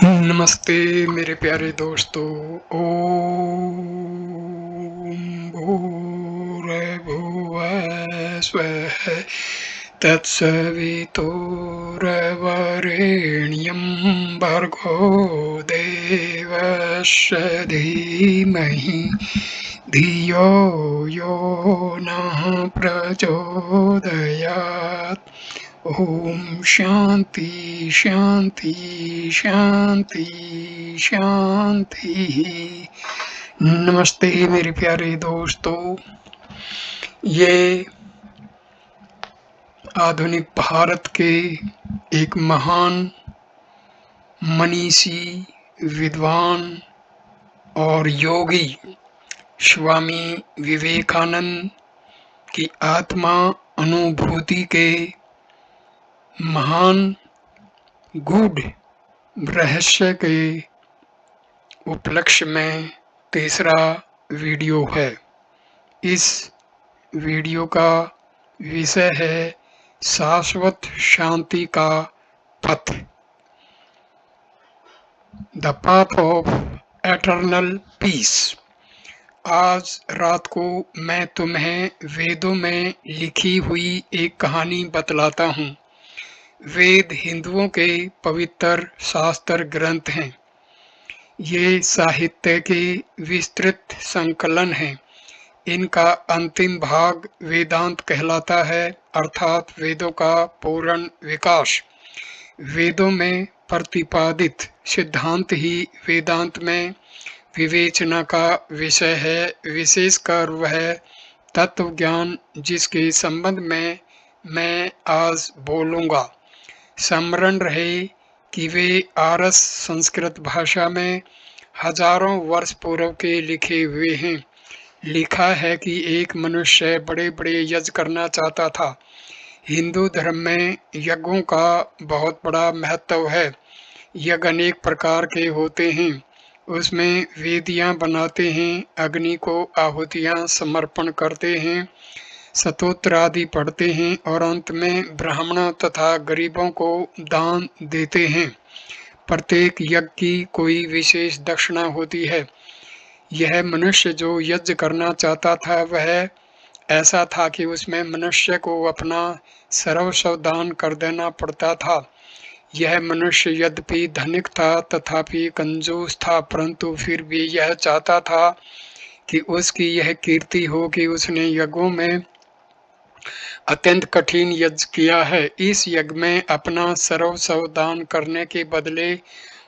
नमस्ते मेरे प्यारे दोस्तों। ओम भूर्भुवः स्वः तत्सवितुर्वरेण्यं भर्गो देवस्य धीमहि धियो यो नः प्रचोदयात्। ओम शांति शांति शांति शांति। नमस्ते मेरे प्यारे दोस्तों। ये आधुनिक भारत के एक महान मनीषी, विद्वान और योगी स्वामी विवेकानंद की आत्मा अनुभूति के महान गूढ़ रहस्य के उपलक्ष्य में तीसरा वीडियो है। इस वीडियो का विषय है शाश्वत शांति का पथ, the path of eternal peace. आज रात को मैं तुम्हें वेदों में लिखी हुई एक कहानी बतलाता हूँ। वेद हिंदुओं के पवित्र शास्त्र ग्रंथ हैं। ये साहित्य के विस्तृत संकलन हैं। इनका अंतिम भाग वेदांत कहलाता है, अर्थात वेदों का पूर्ण विकास। वेदों में प्रतिपादित सिद्धांत ही वेदांत में विवेचना का विषय है, विशेषकर वह तत्व ज्ञान जिसके संबंध में मैं आज बोलूँगा। स्मरण रहे कि वे आरस संस्कृत भाषा में हजारों वर्ष पूर्व के लिखे हुए हैं। लिखा है कि एक मनुष्य बड़े बड़े यज्ञ करना चाहता था। हिंदू धर्म में यज्ञों का बहुत बड़ा महत्व है। यज्ञ अनेक प्रकार के होते हैं। उसमें वेदियां बनाते हैं, अग्नि को आहुतियां समर्पण करते हैं, स्तोत्र आदि पढ़ते हैं और अंत में ब्राह्मणों तथा गरीबों को दान देते हैं। प्रत्येक यज्ञ की कोई विशेष दक्षिणा होती है। यह मनुष्य जो यज्ञ करना चाहता था वह ऐसा था कि उसमें मनुष्य को अपना सर्वस्व दान कर देना पड़ता था। यह मनुष्य यद्यपि धनिक था तथापि कंजूस था, परंतु फिर भी यह चाहता था कि उसकी यह कीर्ति हो कि उसने यज्ञों में अत्यंत कठिन यज्ञ किया है। इस यज्ञ में अपना सर्वस्व दान करने के बदले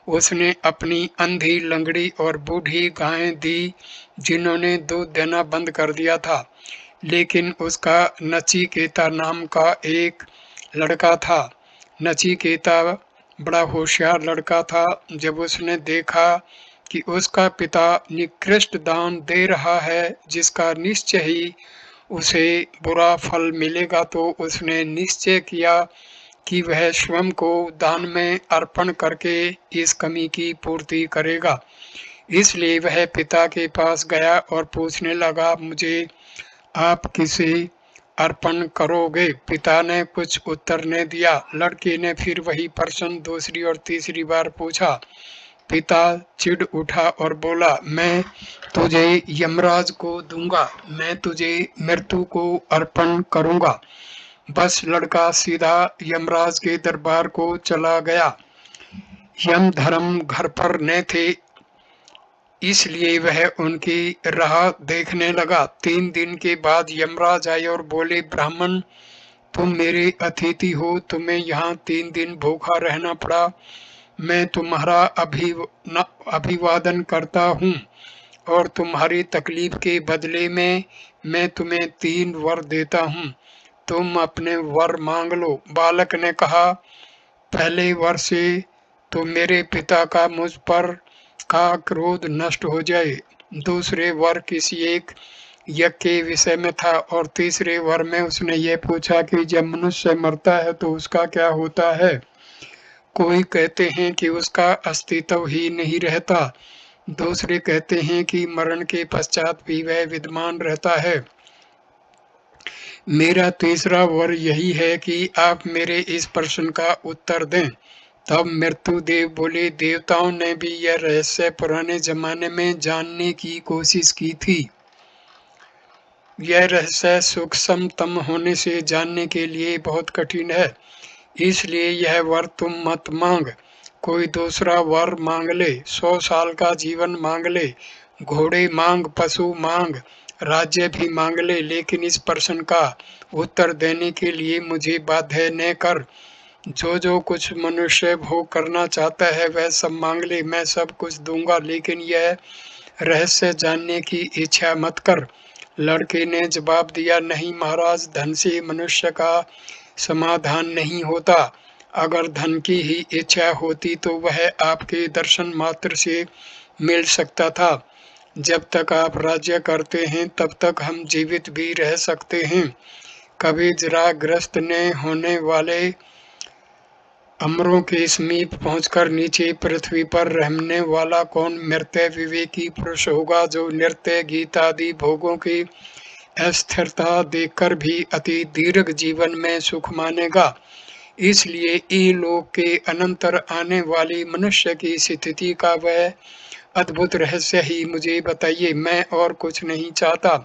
उसने अपनी अंधी, लंगड़ी और बूढ़ी गायें दी, जिन्होंने दूध देना बंद कर दिया था। लेकिन उसका नचिकेता नाम का एक लड़का था। नचिकेता बड़ा होशियार लड़का था। जब उसने देखा कि उसका पिता निकृष्ट दान दे रहा है, जिसका निश्चय ही उसे बुरा फल मिलेगा, तो उसने निश्चय किया कि वह स्वयं को दान में अर्पण करके इस कमी की पूर्ति करेगा। इसलिए वह पिता के पास गया और पूछने लगा, मुझे आप किसे अर्पण करोगे? पिता ने कुछ उत्तर नहीं दिया। लड़के ने फिर वही प्रश्न दूसरी और तीसरी बार पूछा। पिता चिढ़ उठा और बोला, मैं तुझे यमराज को दूंगा, मैं तुझे मृत्यु को अर्पण करूंगा। बस लड़का सीधा यमराज के दरबार को चला गया। यम धर्म घर पर न थे, इसलिए वह उनकी राह देखने लगा। 3 दिन के बाद यमराज आए और बोले, ब्राह्मण, तुम मेरे अतिथि हो, तुम्हें यहाँ 3 दिन भूखा रहना पड़ा। मैं तुम्हारा अभिवादन करता हूँ और तुम्हारी तकलीफ के बदले में मैं तुम्हें 3 वर देता हूँ। तुम अपने वर मांग लो। बालक ने कहा, पहले वर से तो मेरे पिता का मुझ पर का क्रोध नष्ट हो जाए। दूसरे वर किसी एक यज्ञ के विषय में था और तीसरे वर में उसने ये पूछा कि जब मनुष्य मरता है तो उसका क्या होता है। कोई कहते हैं कि उसका अस्तित्व ही नहीं रहता, दूसरे कहते हैं कि मरण के पश्चात भी वह विद्यमान रहता है। मेरा तीसरा वर यही है कि आप मेरे इस प्रश्न का उत्तर दें। तब मृत्युदेव बोले, देवताओं ने भी यह रहस्य पुराने जमाने में जानने की कोशिश की थी। यह रहस्य सूक्ष्मतम होने से जानने के लिए बहुत कठिन है, इसलिए यह वर तुम मत मांग। कोई दूसरा वर मांग ले, 100 साल का जीवन मांग ले, घोड़े मांग, पशु मांग, राज्य भी मांग ले, लेकिन इस प्रश्न का उत्तर देने के लिए मुझे बाध्य न कर। जो जो कुछ मनुष्य भोग करना चाहता है वह सब मांग ले, मैं सब कुछ दूंगा, लेकिन यह रहस्य जानने की इच्छा मत कर। लड़के ने जवाब दिया, नहीं महाराज, धन से मनुष्य का समाधान नहीं होता। अगर धन की ही इच्छा होती तो वह आपके दर्शन मात्र से मिल सकता था। जब तक आप राज्य करते हैं तब तक हम जीवित भी रह सकते हैं। कभी जरा ग्रस्त न होने वाले अमरों के समीप पहुंचकर नीचे पृथ्वी पर रहने वाला कौन मृत्य विवेकी पुरुष होगा, जो नृत्य गीत आदि भोगों की अस्थिरता देखकर भी अति दीर्घ जीवन में सुख मानेगा। इसलिए इहलोक के अनंतर आने वाली मनुष्य की स्थिति का वह अद्भुत रहस्य ही मुझे बताइए, मैं और कुछ नहीं चाहता।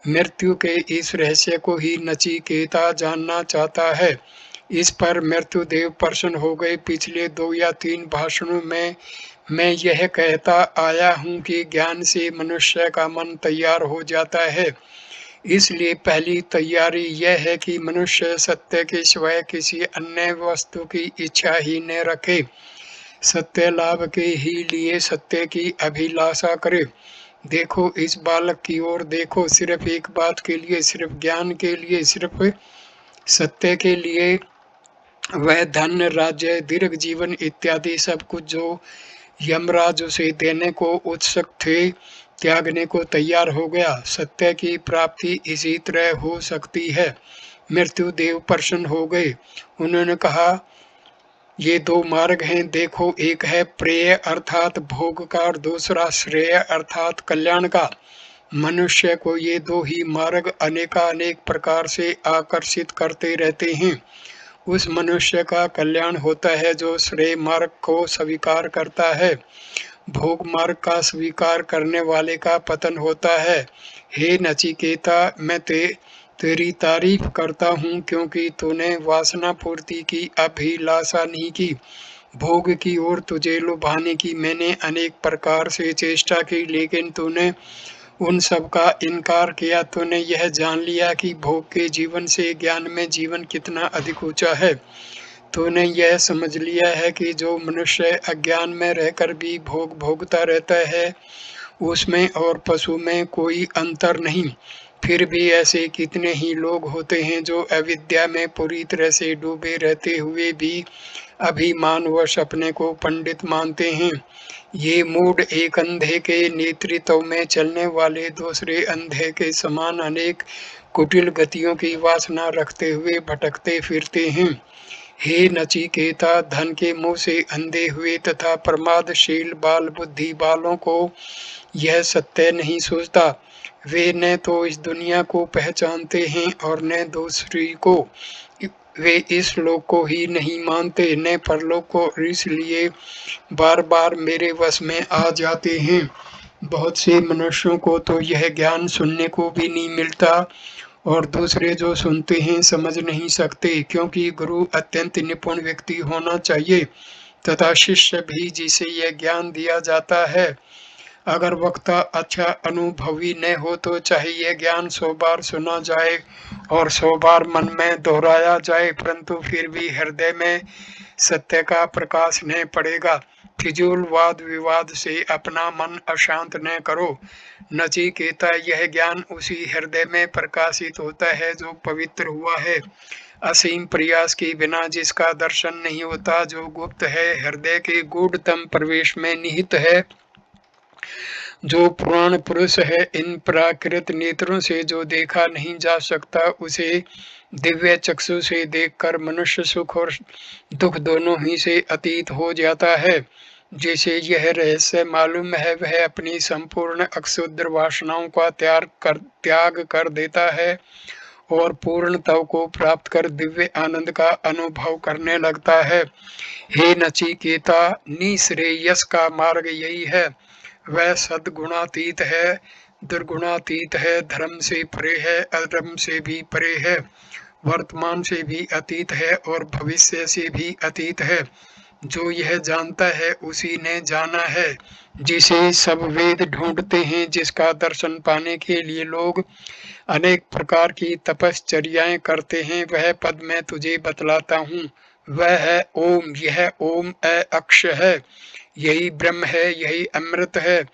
मृत्यु के इस रहस्य को ही नचिकेता जानना चाहता है। इस पर मृत्युदेव प्रसन्न हो गए। पिछले 2 या 3 भाषणों में मैं यह कहता आया हूँ कि ज्ञान से मनुष्य का मन तैयार हो जाता है। इसलिए पहली तैयारी यह है कि मनुष्य सत्य के सिवाय किसी अन्य वस्तु की इच्छा ही न रखे। सत्य लाभ के ही लिए सत्य की अभिलाषा करे। देखो इस बालक की ओर देखो, सिर्फ एक बात के लिए, सिर्फ ज्ञान के लिए, सिर्फ सत्य के लिए वह धन, राज्य, दीर्घ जीवन इत्यादि सब कुछ जो यमराज उसे देने को उत्सुक थे, त्यागने को तैयार हो गया। सत्य की प्राप्ति इसी तरह हो सकती है। मृत्युदेव प्रसन्न हो गए। उन्होंने कहा, ये 2 मार्ग हैं, देखो, एक है प्रेय अर्थात भोग का और दूसरा श्रेय अर्थात कल्याण का। मनुष्य को ये 2 ही मार्ग अनेकानेक प्रकार से आकर्षित करते रहते हैं। उस मनुष्य का कल्याण होता है जो श्रेय मार्ग को स्वीकार करता है। भोग मार्ग का स्वीकार करने वाले का पतन होता है। हे नचिकेता, मैं तेरी तारीफ करता हूँ क्योंकि तूने वासना पूर्ति की अभिलाषा नहीं की। भोग की ओर तुझे लुभाने की मैंने अनेक प्रकार से चेष्टा की, लेकिन तूने उन सब का इनकार किया। तूने यह जान लिया कि भोग के जीवन से ज्ञान में जीवन कितना अधिक ऊंचा है। तूने यह समझ लिया है कि जो मनुष्य अज्ञान में रहकर भी भोग भोगता रहता है, उसमें और पशु में कोई अंतर नहीं। फिर भी ऐसे कितने ही लोग होते हैं जो अविद्या में पूरी तरह से डूबे रहते हुए भी अभिमानवश अपने को पंडित मानते हैं। ये मूढ़ एक अंधे के नेतृत्व में चलने वाले दूसरे अंधे के समान अनेक कुटिल गतियों की वासना रखते हुए भटकते फिरते हैं। हे नचिकेता, धन के मुंह से अंधे हुए तथा प्रमादशील बाल बुद्धि वालों को यह सत्य नहीं सूझता। वे न तो इस दुनिया को पहचानते हैं और न दूसरी को। वे इस लोक को ही नहीं मानते, न परलोक को, इसलिए बार बार मेरे वश में आ जाते हैं। बहुत से मनुष्यों को तो यह ज्ञान सुनने को भी नहीं मिलता, और दूसरे जो सुनते हैं समझ नहीं सकते, क्योंकि गुरु अत्यंत निपुण व्यक्ति होना चाहिए तथा शिष्य भी जिसे यह ज्ञान दिया जाता है। अगर वक्ता अच्छा अनुभवी न हो तो चाहे यह ज्ञान 100 बार सुना जाए और 100 बार मन में दोहराया जाए, परंतु फिर भी हृदय में सत्य का प्रकाश न पड़ेगा। फिजूल वाद विवाद से अपना मन अशांत न करो। नचिकेता, यह ज्ञान उसी हृदय में प्रकाशित होता है जो पवित्र हुआ है। असीम प्रयास के बिना जिसका दर्शन नहीं होता, जो गुप्त है, हृदय के गूढ़तम प्रवेश में निहित है, जो पुराण पुरुष है, इन प्राकृत नेत्रों से जो देखा नहीं जा सकता, उसे दिव्य चक्षु से देखकर मनुष्य सुख और दुख दोनों ही से अतीत हो जाता है। जिसे यह रहस्य मालूम है वह अपनी संपूर्ण अक्षुद्र वासनाओं का त्याग कर देता है और पूर्णत्व को प्राप्त कर दिव्य आनंद का अनुभव करने लगता है। हे नचिकेता, निःश्रेयस का मार्ग यही है। वह सद्गुणातीत है, दुर्गुणातीत है, धर्म से परे है, अधर्म से भी परे है, वर्तमान से भी अतीत है और भविष्य से भी अतीत है। जो यह जानता है उसी ने जाना है। जिसे सब वेद ढूंढते हैं, जिसका दर्शन पाने के लिए लोग अनेक प्रकार की तपश्चर्याएं करते हैं, वह पद मैं तुझे बतलाता हूँ। वह है ओम। यह ओम अक्षय है, यही ब्रह्म है, यही अमृत है।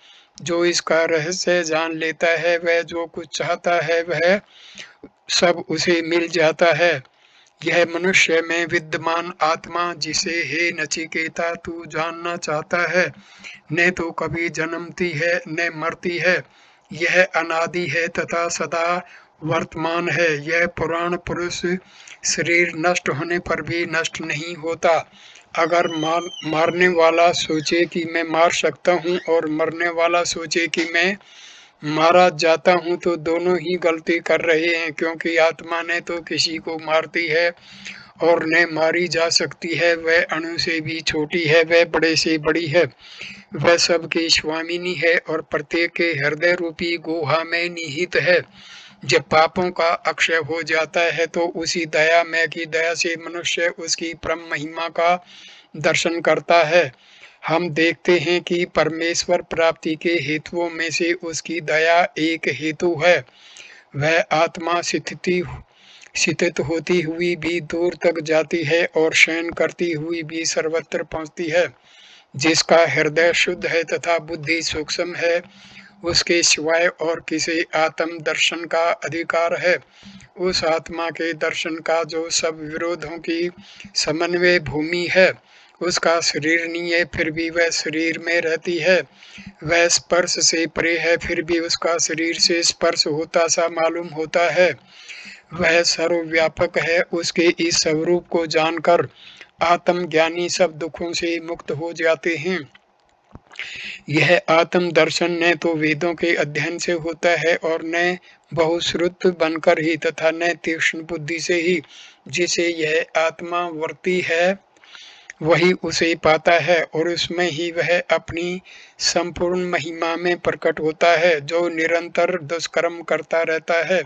जो इसका रहस्य जान लेता है, वह जो कुछ चाहता है वह सब उसे मिल जाता है। यह मनुष्य में विद्यमान आत्मा, जिसे हे नचिकेता तू जानना चाहता है, न तो कभी जन्मती है न मरती है। यह अनादि है तथा सदा वर्तमान है। यह पुराण पुरुष शरीर नष्ट होने पर भी नष्ट नहीं होता। अगर मारने वाला सोचे कि मैं मार सकता हूँ और मरने वाला सोचे कि मैं मारा जाता हूँ, तो दोनों ही गलती कर रहे हैं, क्योंकि आत्मा ने तो किसी को मारती है और न मारी जा सकती है। वह अणु से भी छोटी है, वह बड़े से बड़ी है, वह सबकी स्वामिनी है और प्रत्येक के हृदय रूपी गुहा में निहित है। जब पापों का अक्षय हो जाता है तो उसी दयामय की दया से मनुष्य उसकी परम महिमा का दर्शन करता है। हम देखते हैं कि परमेश्वर प्राप्ति के हेतुओं में से उसकी दया एक हेतु है। वह आत्मा स्थित होती हुई भी दूर तक जाती है और शयन करती हुई भी सर्वत्र पहुंचती है। जिसका हृदय शुद्ध है तथा बुद्धि सूक्ष्म है, उसके सिवाय और किसी आत्म दर्शन का अधिकार है। उस आत्मा के दर्शन का जो सब विरोधों की समन्वय भूमि है, उसका शरीर नहीं है फिर भी वह शरीर में रहती है। वह स्पर्श से परे है फिर भी उसका शरीर से स्पर्श होता सा मालूम होता है। वह सर्वव्यापक है। उसके इस स्वरूप को जानकर आत्मज्ञानी सब दुखों से मुक्त हो जाते हैं। यह आत्म दर्शन न तो वेदों के अध्ययन से होता है और न बहुश्रुत बनकर ही तथा न तीक्ष्ण बुद्धि से ही। जिसे यह आत्मा वर्ती है वही उसे पाता है और उसमें ही वह अपनी संपूर्ण महिमा में प्रकट होता है। जो निरंतर दुष्कर्म करता रहता है,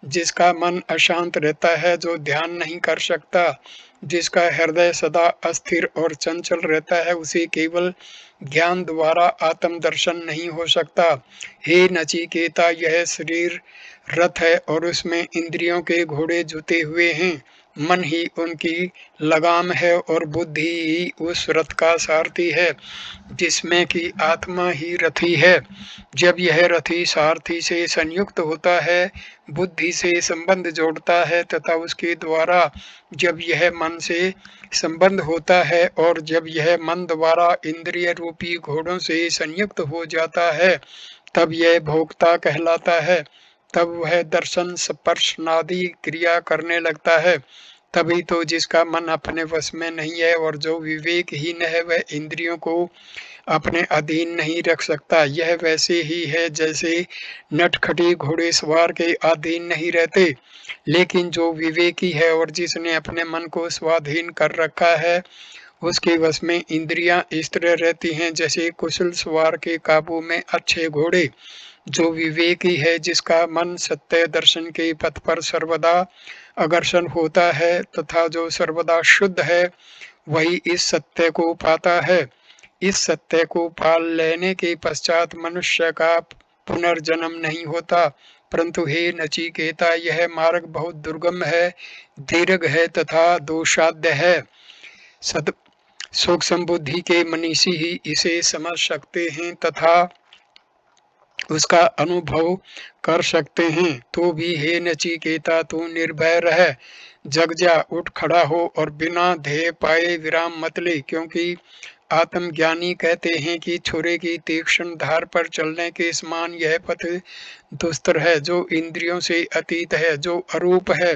जिसका मन अशांत रहता है, जो ध्यान नहीं कर सकता, जिसका हृदय सदा अस्थिर और चंचल रहता है, उसे केवल ज्ञान द्वारा आत्म दर्शन नहीं हो सकता। हे नचिकेता, यह शरीर रथ है और उसमें इंद्रियों के घोड़े जुते हुए हैं। मन ही उनकी लगाम है और बुद्धि ही उस रथ का सारथी है, जिसमें कि आत्मा ही रथी है। जब यह रथी सारथी से संयुक्त होता है, बुद्धि से संबंध जोड़ता है तथा उसके द्वारा जब यह मन से संबंध होता है और जब यह मन द्वारा इंद्रिय रूपी घोड़ों से संयुक्त हो जाता है, तब यह भोक्ता कहलाता है। तब वह दर्शन स्पर्शनादि क्रिया करने लगता है। तभी तो जिसका मन अपने वश में नहीं है और जो विवेकहीन है, वह इंद्रियों को अपने अधीन नहीं रख सकता। यह वैसे ही है जैसे नटखटी घोड़े सवार के अधीन नहीं रहते। लेकिन जो विवेकी है और जिसने अपने मन को स्वाधीन कर रखा है, उसके वश में इंद्रियां इस तरह रहती हैं जैसे कुशल सवार के काबू में अच्छे घोड़े। जो विवेकी है, जिसका मन सत्य दर्शन के पथ पर सर्वदा अग्रसर होता है तथा जो सर्वदा शुद्ध है, वही इस सत्य को पाता है। इस सत्य को पाल लेने के पश्चात मनुष्य का पुनर्जन्म नहीं होता। परंतु हे नचिकेता, यह मार्ग बहुत दुर्गम है, दीर्घ है तथा दोषाध्य है। सद सूक्ष्म बुद्धि के मनीषी ही इसे समझ सकते हैं तथा उसका अनुभव कर सकते हैं। तो भी हे नचिकेता, तू निर्भय रह, जग जा, उठ खड़ा हो और बिना ध्येय पाए विराम मत ले, क्योंकि आत्मज्ञानी कहते हैं कि छुरे की तीक्ष्ण धार पर चलने के समान यह पथ दुस्तर है। जो इंद्रियों से अतीत है, जो अरूप है,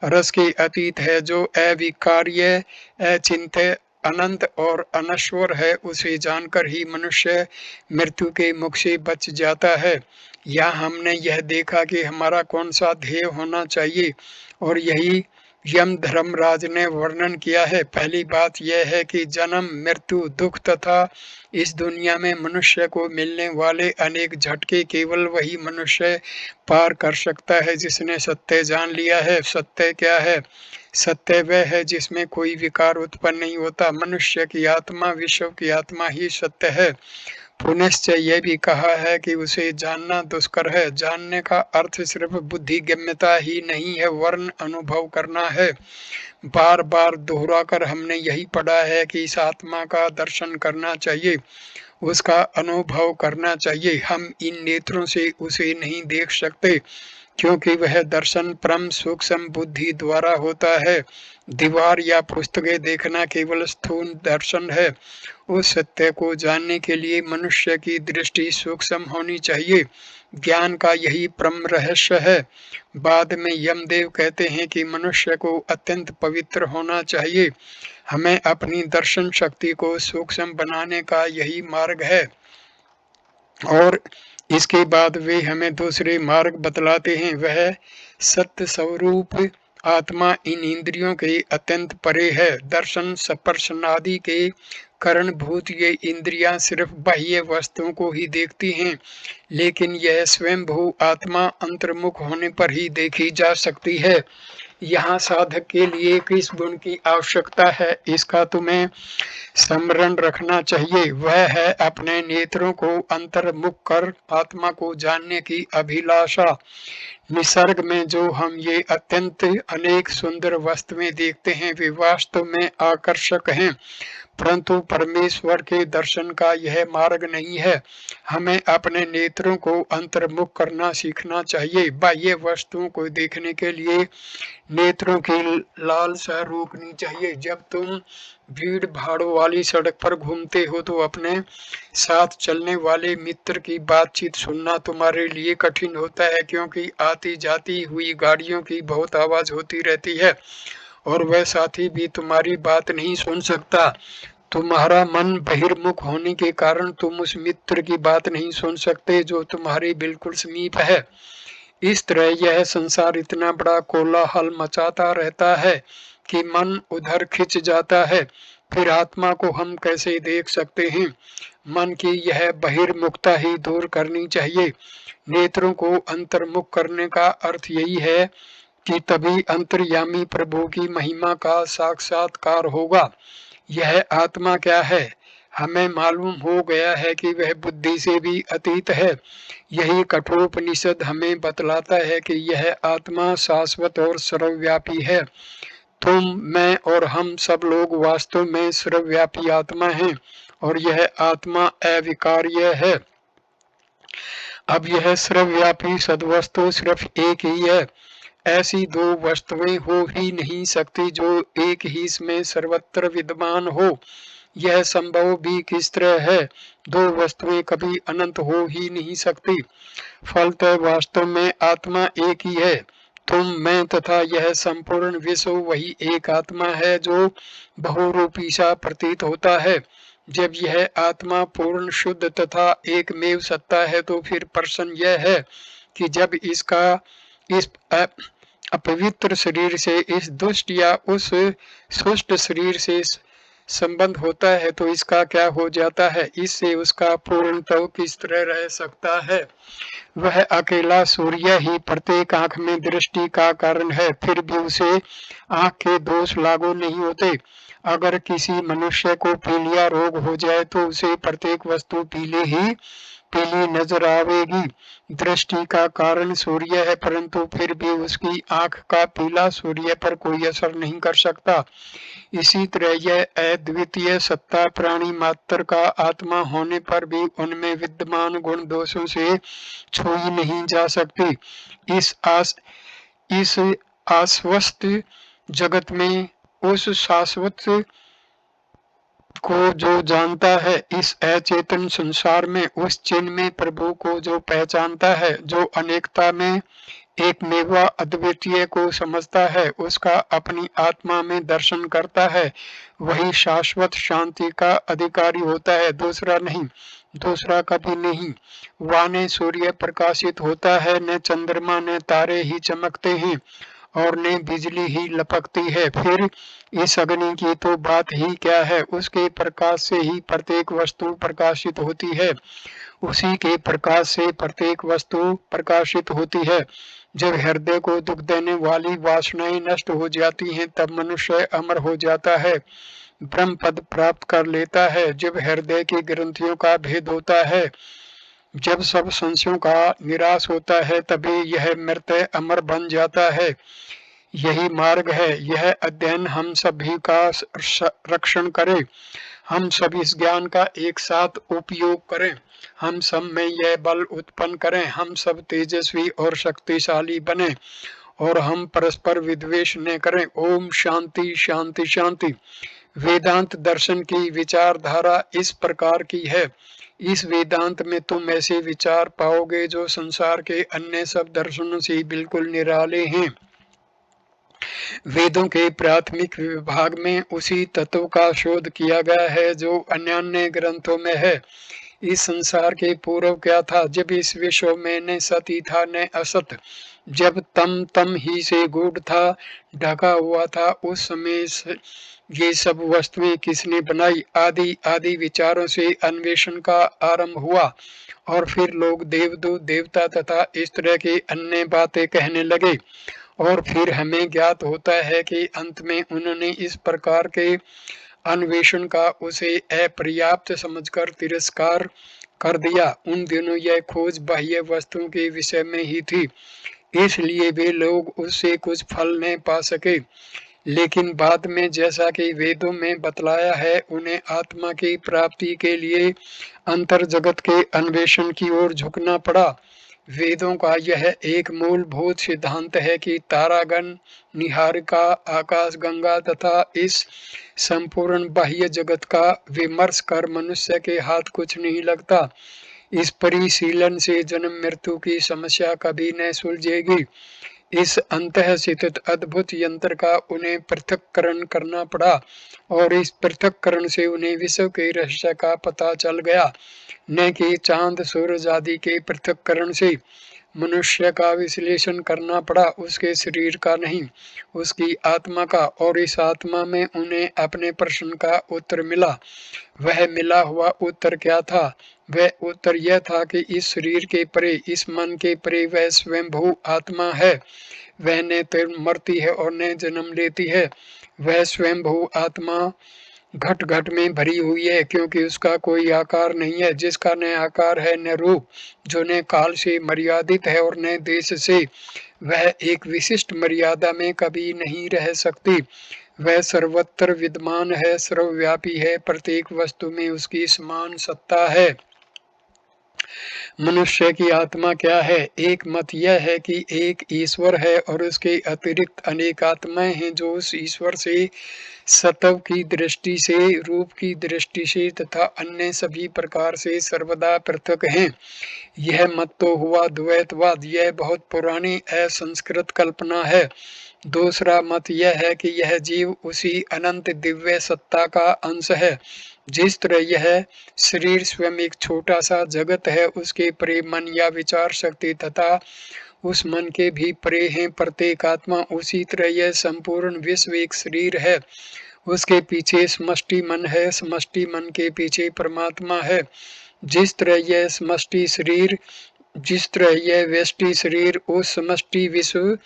रस के अतीत है, जो अविकार्य, अचिंत्य अनंत और अनश्वर है, उसे जानकर ही मनुष्य मृत्यु के मुख से बच जाता है। यहाँ हमने यह देखा कि हमारा कौन सा ध्येय होना चाहिए, और यही यम धर्मराज ने वर्णन किया है। पहली बात यह है कि जन्म, मृत्यु, दुख तथा इस दुनिया में मनुष्य को मिलने वाले अनेक झटके केवल वही मनुष्य पार कर सकता है जिसने सत्य जान लिया है। सत्य क्या है? सत्य वह है जिसमें कोई विकार उत्पन्न नहीं होता। मनुष्य की आत्मा, विश्व की आत्मा ही सत्य है। पुनश्च यह भी कहा है कि उसे जानना दुष्कर है। जानने का अर्थ सिर्फ बुद्धिगम्यता ही नहीं है, वरन अनुभव करना है। बार बार दोहराकर हमने यही पढ़ा है कि इस आत्मा का दर्शन करना चाहिए, उसका अनुभव करना चाहिए। हम इन नेत्रों से उसे नहीं देख सकते, क्योंकि वह दर्शन परम सूक्ष्म बुद्धि द्वारा होता है। दीवार या पुस्तकें देखना केवल स्थूल दर्शन है। उस सत्य को जानने के लिए मनुष्य की दृष्टि सूक्ष्म होनी चाहिए। ज्ञान का यही परम रहस्य है। बाद में यमदेव कहते हैं कि मनुष्य को अत्यंत पवित्र होना चाहिए। हमें अपनी दर्शन शक्ति को सूक्ष्म बनाने का यही मार्ग है। और इसके बाद वे हमें दूसरे मार्ग बतलाते हैं। वह सत्य स्वरूप आत्मा इन इंद्रियों के अत्यंत परे है। दर्शन, स्पर्शनादि के कारणभूत ये इंद्रियां सिर्फ बाह्य वस्तुओं को ही देखती हैं, लेकिन यह स्वयंभू आत्मा अंतर्मुख होने पर ही देखी जा सकती है। यहाँ साधक के लिए किस गुण की आवश्यकता है, इसका तुम्हें स्मरण रखना चाहिए। वह है अपने नेत्रों को अंतर्मुख कर आत्मा को जानने की अभिलाषा। निसर्ग में जो हम ये अत्यंत अनेक सुंदर वस्तुएं देखते हैं, वे वास्तव में आकर्षक हैं, परंतु परमेश्वर के दर्शन का यह मार्ग नहीं है। हमें अपने नेत्रों को अंतर्मुख करना सीखना चाहिए। बाह्य वस्तुओं को देखने के लिए नेत्रों की लालसा रोकनी चाहिए। जब तुम भीड़ भाड़ों वाली सड़क पर घूमते हो तो अपने साथ चलने वाले मित्र की बातचीत सुनना तुम्हारे लिए कठिन होता है, क्योंकि आती जाती हुई गाड़ियों की बहुत आवाज होती रहती है और वह साथी भी तुम्हारी बात नहीं सुन सकता। तुम्हारा मन बहिर्मुख होने के कारण तुम उस मित्र की बात नहीं सुन सकते जो तुम्हारे बिल्कुल समीप है। इस तरह यह संसार इतना बड़ा कोलाहल मचाता रहता है कि मन उधर खिंच जाता है। फिर आत्मा को हम कैसे देख सकते हैं? मन की यह बहिर्मुखता ही दूर करनी चाहिए। नेत्रों को अंतर्मुख करने का अर्थ यही है कि तभी अंतर्यामी प्रभु की महिमा का साक्षात्कार होगा। यह आत्मा क्या है? हमें मालूम हो गया है कि वह बुद्धि से भी अतीत है। यही कठोपनिषद हमें बतलाता है कि यह आत्मा शाश्वत और सर्वव्यापी है। तुम, मैं और हम सब लोग वास्तव में सर्वव्यापी आत्मा हैं, और यह आत्मा अविकार्य है। अब यह सर्वव्यापी सद्वस्तु सिर्फ एक ही है। ऐसी दो वस्तुएं हो ही नहीं सकती जो एक ही में सर्वत्र विद्यमान हो। यह संभव भी किस तरह है? दो वस्तुएं कभी अनंत हो ही नहीं सकती। फलतः वास्तव में आत्मा एक ही है। तुम, मैं तथा यह संपूर्ण विश्व वही एक आत्मा है जो बहुरूपी सा प्रतीत होता है। जब यह आत्मा पूर्ण शुद्ध तथा एकमेव सत्ता है, तो फिर प्रश्न यह है कि जब इसका इस अपवित्र शरीर से, इस दुष्ट या उस सुष्ट शरीर से संबंध होता है तो इसका क्या हो जाता है? इससे उसका पूर्णतः किस तरह रह सकता है? वह अकेला सूर्य ही प्रत्येक आंख में दृष्टि का कारण है, फिर भी उसे आंख के दोष लागू नहीं होते। अगर किसी मनुष्य को पीलिया रोग हो जाए तो उसे प्रत्येक वस्तु पीली नजर आवेगी। दृष्टि का कारण सूर्य है, परंतु फिर भी उसकी आंख का पीला सूर्य पर कोई असर नहीं कर सकता। इसी तरह यह अद्वितीय सत्ता प्राणी मात्र का आत्मा होने पर भी उनमें विद्यमान गुण दोषों से छुई नहीं जा सकती। इस आश्वस्त जगत में उस शाश्वत को जो जानता है, इस अचेतन संसार में उस चिन्ह में प्रभु को जो पहचानता है, जो अनेकता में एकमेव अद्वितीय को समझता है, उसका अपनी आत्मा में दर्शन करता है, वही शाश्वत शांति का अधिकारी होता है, दूसरा नहीं, दूसरा कभी नहीं। वहाँ न सूर्य प्रकाशित होता है, न चंद्रमा, न तारे ही चमकते हैं और न बिजली ही लपकती है। फिर इस अग्नि की तो बात ही क्या है, उसके प्रकाश से ही प्रत्येक वस्तु प्रकाशित होती है, उसी के प्रकाश से प्रत्येक वस्तु प्रकाशित होती है। जब हृदय को दुख देने वाली वासनाएं नष्ट हो जाती हैं, तब मनुष्य अमर हो जाता है, ब्रह्म पद प्राप्त कर लेता है। जब हृदय की ग्रंथियों का भेद होता है, जब सब संशयों का निराश होता है, तभी यह मृत अमर बन जाता है। यही मार्ग है, यह अध्ययन हम सभी का रक्षण करे, हम सब इस ज्ञान का एक साथ उपयोग करें, हम सब में यह बल उत्पन्न करें, हम सब तेजस्वी और शक्तिशाली बने और हम परस्पर विद्वेष न करें। ओम शांति शांति शांति। वेदांत दर्शन की विचारधारा इस प्रकार की है। इस वेदांत में तुम ऐसे विचार पाओगे जो संसार के अन्य सब दर्शनों से बिल्कुल निराले हैं। वेदों के प्राथमिक विभाग में उसी तत्व का शोध किया गया है जो अन्य ग्रंथों में है। इस संसार के पूर्व क्या था, जब इस विश्व में न सत ही था न असत, जब तम तम ही से गूढ़ था, ढका हुआ था, उस समय ये सब वस्तुएं किसने बनाई? आदि आदि विचारों से अन्वेषण का आरंभ हुआ और फिर लोग देवदूत देवता तथा इस तरह की अन्य बातें कहने लगे और फिर हमें ज्ञात होता है कि अंत में उन्होंने इस प्रकार के अन्वेषण का उसे अपर्याप्त समझकर तिरस्कार कर दिया। उन दिनों यह खोज बाह्य वस्तुओं के विषय में ही थी, इसलिए वे लोग उससे कुछ फल नहीं पा सके। लेकिन बाद में जैसा कि वेदों में बतलाया है, उन्हें आत्मा की प्राप्ति के लिए अंतर जगत के अन्वेषण की ओर झुकना पड़ा। वेदों का यह एक मूलभूत सिद्धांत है कि तारागण, निहारिका, आकाश गंगा तथा इस संपूर्ण बाह्य जगत का विमर्श कर मनुष्य के हाथ कुछ नहीं लगता। इस परिशीलन से जन्म मृत्यु की समस्या कभी न सुलझेगी। इस अंतःस्थित अद्भुत यंत्र का उन्हें पृथक्करण करना पड़ा और इस पृथक्करण से उन्हें विश्व के रहस्य का पता चल गया, न कि चांद सूरज आदि के पृथक्करण से। मनुष्य का विश्लेषण करना पड़ा, उसके शरीर का नहीं, उसकी आत्मा का, और इस आत्मा में उन्हें अपने प्रश्न का उत्तर मिला। वह मिला हुआ उत्तर क्या था? वह उत्तर यह था कि इस शरीर के परे, इस मन के परे वह स्वयंभू आत्मा है। वह न तो मरती है और न जन्म लेती है। वह स्वयंभू आत्मा घट घट में भरी हुई है, क्योंकि उसका कोई आकार नहीं है, जिसका न आकार है न रूप, जो न काल से मर्यादित है और न देश से। वह एक विशिष्ट मर्यादा में कभी नहीं रह सकती। वह सर्वत्र विद्यमान है, सर्वव्यापी है, प्रत्येक वस्तु में उसकी समान सत्ता है। मनुष्य की आत्मा क्या है? एक मत यह है कि एक ईश्वर है और उसके अतिरिक्त अनेक आत्माएं हैं जो उस ईश्वर से सत्व की दृष्टि से, रूप की दृष्टि से तथा अन्य सभी प्रकार से सर्वदा पृथक हैं। यह मत तो हुआ द्वैतवाद। यह बहुत पुरानी असंस्कृत कल्पना है। दूसरा मत यह है कि यह जीव उसी अनंत दिव्य सत्ता का अंश है। जिस तरह यह शरीर स्वयं एक छोटा सा जगत है, उसके परे मन या विचार शक्ति तथा उस मन के भी परे हैं प्रत्येक आत्मा, उसी तरह यह संपूर्ण विश्व एक शरीर है, उसके पीछे समष्टि मन है, समष्टि मन के पीछे परमात्मा है। जिस तरह यह समष्टि शरीर, जिस तरह यह व्यष्टि शरीर उस समष्टि विश्व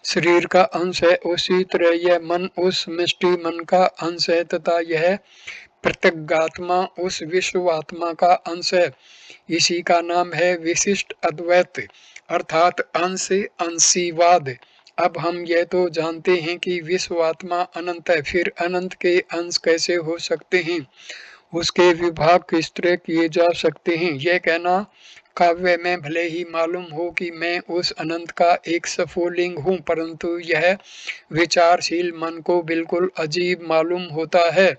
शरीर का अंश है, उसी तरह यह मन उस समष्टि मन का अंश है तथा यह प्रत्यगात्मा उस विश्व आत्मा का अंश है। इसी का नाम है विशिष्ट अद्वैत, अर्थात अंश अंशीवाद। अब हम यह तो जानते हैं कि विश्व आत्मा अनंत है, फिर अनंत के अंश कैसे हो सकते हैं? उसके विभाग किस तरह किए जा सकते हैं? यह कहना काव्य में भले ही मालूम हो कि मैं उस अनंत का एक स्फुलिंग हूँ, परंतु यह विचारशील मन को बिल्कुल अजीब मालूम होता है।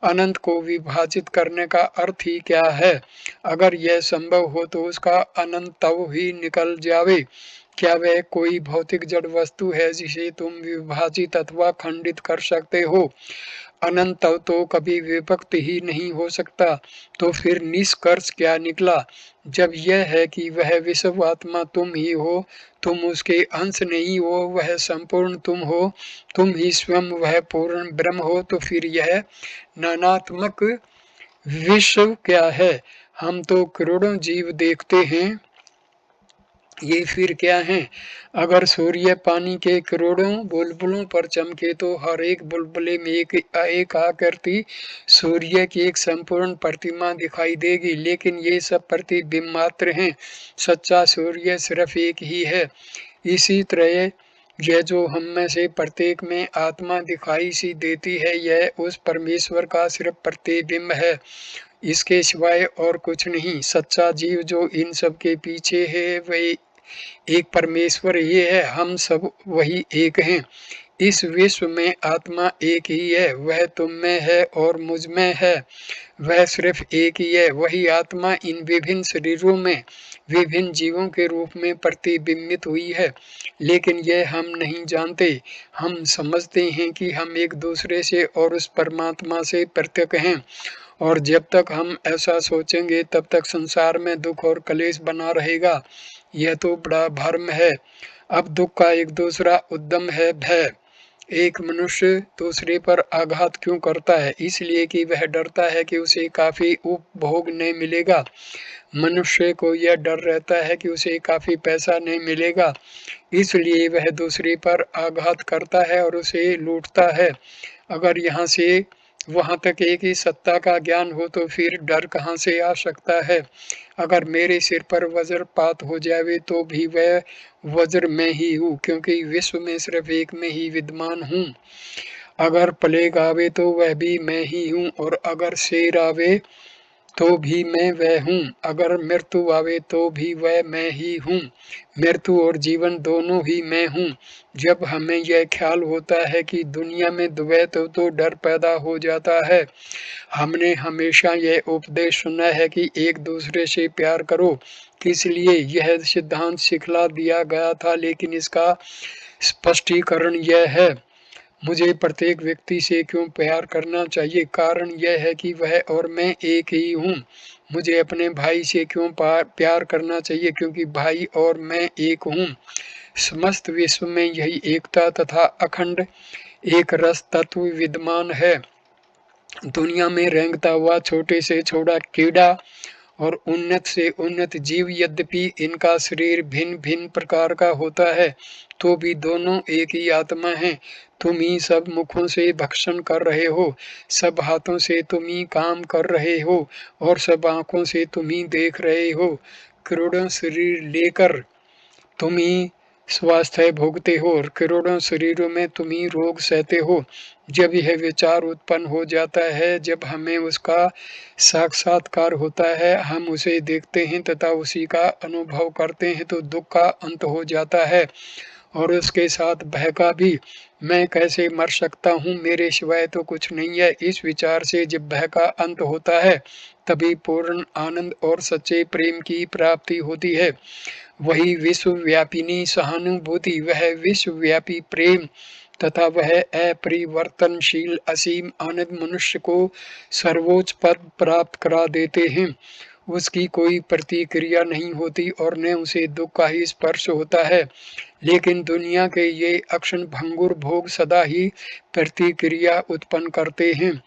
अनंत को विभाजित करने का अर्थ ही क्या है? अगर यह संभव हो तो उसका अनंत तब ही निकल जावे। क्या वह कोई भौतिक जड़ वस्तु है जिसे तुम विभाजित अथवा खंडित कर सकते हो? अनंत तो कभी विभक्त ही नहीं हो सकता। तो फिर निष्कर्ष क्या निकला? जब यह है कि वह विश्व आत्मा तुम ही हो, तुम उसके अंश नहीं हो, वह संपूर्ण तुम हो, तुम ही स्वयं वह पूर्ण ब्रह्म हो, तो फिर यह नानात्मक विश्व क्या है? हम तो करोड़ों जीव देखते हैं, ये फिर क्या है? अगर सूर्य पानी के करोड़ों बुलबुलों पर चमके तो हर एक बुलबुले में एक आकृति सूर्य की एक संपूर्ण प्रतिमा दिखाई देगी, लेकिन ये सब प्रतिबिंब मात्र हैं। सच्चा सूर्य सिर्फ एक ही है। इसी तरह यह जो हम में से प्रत्येक में आत्मा दिखाई सी देती है, यह उस परमेश्वर का सिर्फ प्रतिबिंब है, इसके सिवाय और कुछ नहीं। सच्चा जीव जो इन सब के पीछे है, वह एक परमेश्वर ही है। हम सब वही एक हैं। इस विश्व में आत्मा एक ही है, वह तुम में है और मुझ में है। वह सिर्फ एक ही है। वही आत्मा इन विभिन्न शरीरों में विभिन्न जीवों के रूप में प्रतिबिंबित हुई है, लेकिन यह हम नहीं जानते। हम समझते हैं कि हम एक दूसरे से और उस परमात्मा से पृथक हैं, और जब तक हम ऐसा सोचेंगे तब तक संसार में दुख और कलेश बना रहेगा। यह तो बड़ा भ्रम है। अब दुख का एक दूसरा उद्यम है भय। एक मनुष्य दूसरे पर आघात क्यों करता है? इसलिए कि वह डरता है कि उसे काफी उपभोग नहीं मिलेगा। मनुष्य को यह डर रहता है कि उसे काफी पैसा नहीं मिलेगा, इसलिए वह दूसरे पर आघात करता है और उसे लूटता है। अगर यहाँ से वहां तक एक ही सत्ता का ज्ञान हो तो फिर डर कहाँ से आ सकता है? अगर मेरे सिर पर वज्रपात हो जावे तो भी वह वज्र में ही हूँ, क्योंकि विश्व में सिर्फ एक में ही विद्यमान हूँ। अगर प्लेग आवे तो वह भी मैं ही हूँ, और अगर शेर आवे तो भी मैं वह हूँ। अगर मृत्यु आवे तो भी वह मैं ही हूँ। मृत्यु और जीवन दोनों ही मैं हूँ। जब हमें यह ख्याल होता है कि दुनिया में द्वैत हो तो डर पैदा हो जाता है। हमने हमेशा यह उपदेश सुना है कि एक दूसरे से प्यार करो, किस लिए यह सिद्धांत सिखला दिया गया था, लेकिन इसका स्पष्टीकरण यह है। मुझे प्रत्येक व्यक्ति से क्यों प्यार करना चाहिए? कारण यह है कि वह और मैं एक ही हूँ। मुझे अपने भाई से क्यों प्यार करना चाहिए? क्योंकि भाई और मैं एक हूँ। समस्त विश्व में यही एकता तथा अखंड एक रस तत्व विद्यमान है। दुनिया में रेंगता हुआ छोटे से छोटा कीड़ा और उन्नत से उन्नत जीव, यद्यपि इनका शरीर भिन्न भिन्न प्रकार का होता है, तो भी दोनों एक ही आत्मा है। तुम ही सब मुखों से भक्षण कर रहे हो, सब हाथों से तुम ही काम कर रहे हो, और सब आंखों से तुम ही देख रहे हो। करोड़ों शरीर लेकर तुम ही स्वास्थ्य भोगते हो, और करोड़ों शरीरों में तुम ही रोग सहते हो। जब यह विचार उत्पन्न हो जाता है, जब हमें उसका साक्षात्कार होता है, हम उसे देखते हैं तथा उसी का अनुभव करते हैं, तो दुख का अंत हो जाता है, और उसके साथ भय का भी। मैं कैसे मर सकता हूँ, मेरे सिवाय तो कुछ नहीं है। इस विचार से जब भय का अंत होता है, तभी पूर्ण आनंद और सच्चे प्रेम की प्राप्ति होती है। वही विश्वव्यापिनी सहानुभूति, वह विश्वव्यापी प्रेम तथा वह अपरिवर्तनशील असीम आनंद मनुष्य को सर्वोच्च पद प्राप्त करा देते हैं। उसकी कोई प्रतिक्रिया नहीं होती और न उसे दुख का ही स्पर्श होता है, लेकिन दुनिया के ये अक्षण भंगुर भोग सदा ही प्रतिक्रिया उत्पन्न करते हैं।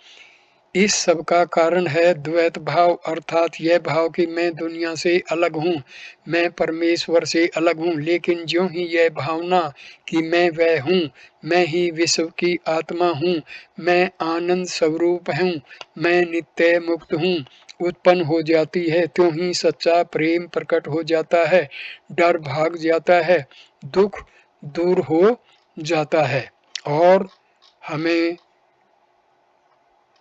इस सब का कारण है द्वैत भाव, अर्थात यह भाव कि मैं दुनिया से अलग हूँ, मैं परमेश्वर से अलग हूँ। लेकिन ज्यों ही यह भावना कि मैं वह हूँ, मैं ही विश्व की आत्मा हूँ, मैं आनंद स्वरूप हूँ, मैं नित्य मुक्त हूँ, उत्पन्न हो जाती है, त्यों ही सच्चा प्रेम प्रकट हो जाता है, डर भाग जाता है, दुख दूर हो जाता है, और हमें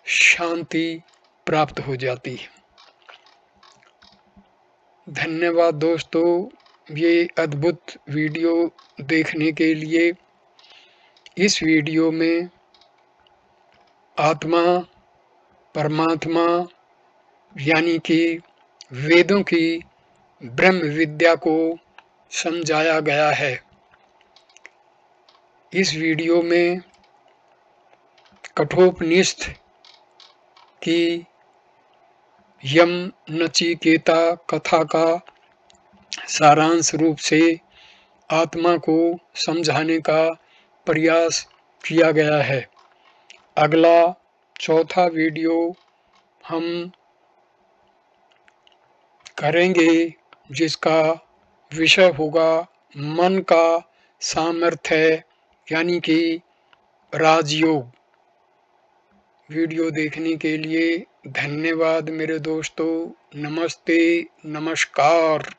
शांति प्राप्त हो जाती है। धन्यवाद दोस्तों, ये अद्भुत वीडियो देखने के लिए। इस वीडियो में आत्मा, परमात्मा यानी कि वेदों की ब्रह्म विद्या को समझाया गया है। इस वीडियो में कठोपनिषद की यम नचिकेता कथा का सारांश रूप से आत्मा को समझाने का प्रयास किया गया है। अगला चौथा वीडियो हम करेंगे जिसका विषय होगा मन का सामर्थ्य यानी कि राजयोग। वीडियो देखने के लिए धन्यवाद मेरे दोस्तों। नमस्ते, नमस्कार।